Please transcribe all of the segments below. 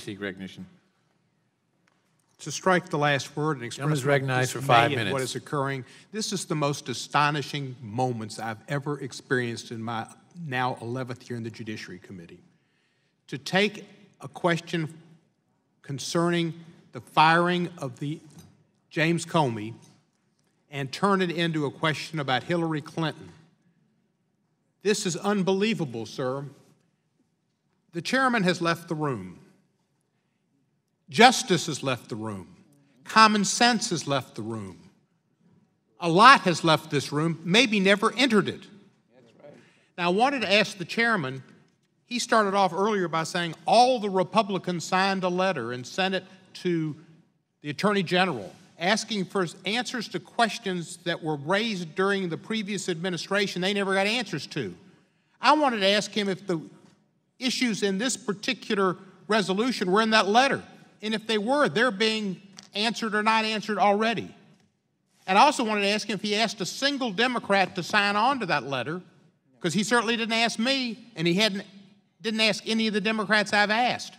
seek recognition. To strike the last word and express Gentleman's recognized for 5 minutes. what is occurring, this is the most astonishing moments I've ever experienced in my now 11th year in the Judiciary Committee. To take a question concerning the firing of the James Comey and turn it into a question about Hillary Clinton. This is unbelievable, sir. The chairman has left the room. Justice has left the room. Common sense has left the room. A lot has left this room, maybe never entered it. That's right. Now, I wanted to ask the chairman, he started off earlier by saying all the Republicans signed a letter and sent it to the Attorney General asking for answers to questions that were raised during the previous administration they never got answers to. I wanted to ask him if the issues in this particular resolution were in that letter. And if they were, they're being answered or not answered already. And I also wanted to ask him if he asked a single Democrat to sign on to that letter, because he certainly didn't ask me, and he didn't ask any of the Democrats I've asked.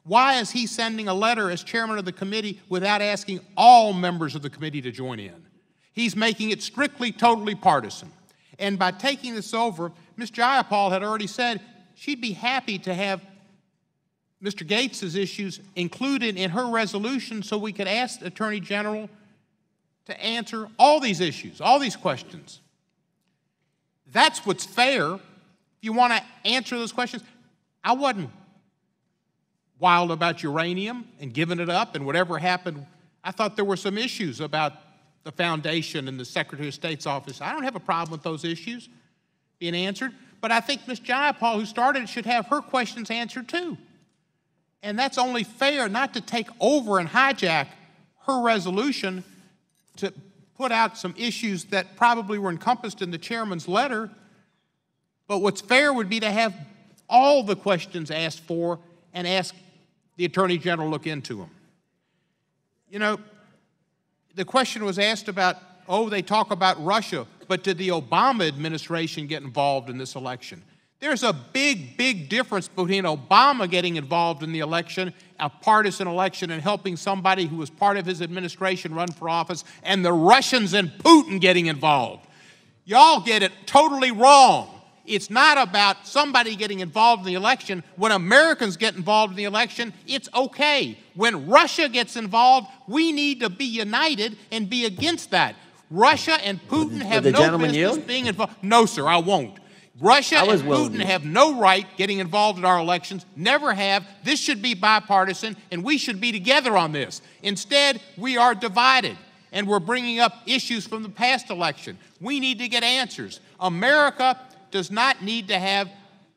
Why is he sending a letter as chairman of the committee without asking all members of the committee to join in? He's making it strictly, totally partisan. And by taking this over, Ms. Jayapal had already said she'd be happy to have Mr. Gates's issues included in her resolution so we could ask the Attorney General to answer all these issues, all these questions. That's what's fair. If you want to answer those questions, I wasn't wild about uranium and giving it up and whatever happened. I thought there were some issues about the foundation and the Secretary of State's office. I don't have a problem with those issues being answered, but I think Ms. Jayapal, who started it, should have her questions answered too. And that's only fair, not to take over and hijack her resolution to put out some issues that probably were encompassed in the chairman's letter. But what's fair would be to have all the questions asked for and ask the Attorney General to look into them. You know, the question was asked about, oh, they talk about Russia, but did the Obama administration get involved in this election? There's a big, big difference between Obama getting involved in the election, a partisan election, and helping somebody who was part of his administration run for office, and the Russians and Putin getting involved. Y'all get it totally wrong. It's not about somebody getting involved in the election. When Americans get involved in the election, it's okay. When Russia gets involved, we need to be united and be against that. Russia and Putin have no business being involved. No, sir, I won't. Russia and Putin have no right getting involved in our elections, never have. This should be bipartisan, and we should be together on this. Instead, we are divided, and we're bringing up issues from the past election. We need to get answers. America does not need to have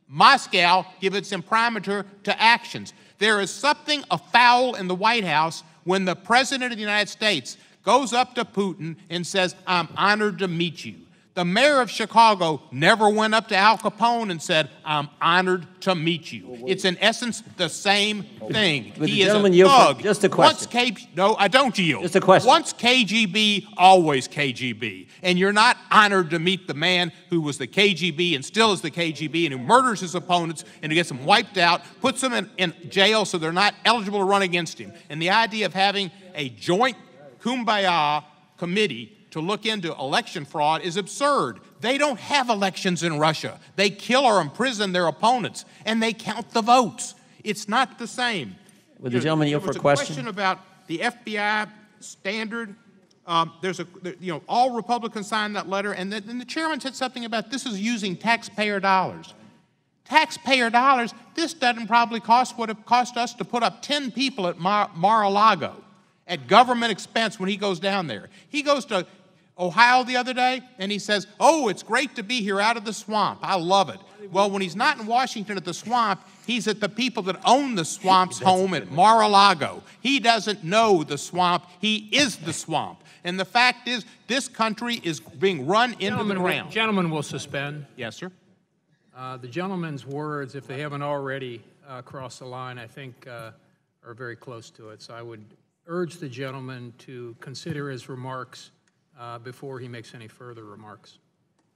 Moscow give its imprimatur to actions. There is something afoul in the White House when the President of the United States goes up to Putin and says, "I'm honored to meet you." The mayor of Chicago never went up to Al Capone and said, "I'm honored to meet you." It's in essence the same thing. He is a thug. Just a question. No, I don't yield. Just a question. Once KGB, always KGB. And you're not honored to meet the man who was the KGB and still is the KGB and who murders his opponents and who gets them wiped out, puts them in jail so they're not eligible to run against him. And the idea of having a joint kumbaya committee to look into election fraud is absurd. They don't have elections in Russia. They kill or imprison their opponents, and they count the votes. It's not the same. Would the gentleman yield for a question? Question about the FBI standard. All Republicans signed that letter, and then the chairman said something about this is using taxpayer dollars. Taxpayer dollars, this doesn't probably cost what it cost us to put up 10 people at Mar-a-Lago at government expense when he goes down there. He goes to Ohio the other day, and he says, "Oh, it's great to be here out of the swamp. I love it." Well, when he's not in Washington at the swamp, he's at the people that own the swamp's home at Mar-a-Lago. He doesn't know the swamp. He is the swamp. And the fact is, this country is being run into the ground. Gentlemen will suspend. Yes, sir. The gentleman's words, if they haven't already crossed the line, I think are very close to it. So I would urge the gentleman to consider his remarks before he makes any further remarks.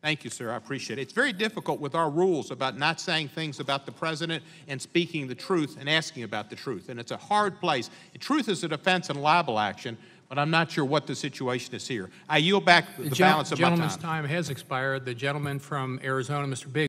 Thank you, sir. I appreciate it. It's very difficult with our rules about not saying things about the president and speaking the truth and asking about the truth. And it's a hard place. Truth is a defense and libel action, but I'm not sure what the situation is here. I yield back the balance of my time. The gentleman's time has expired. The gentleman from Arizona, Mr. Biggs.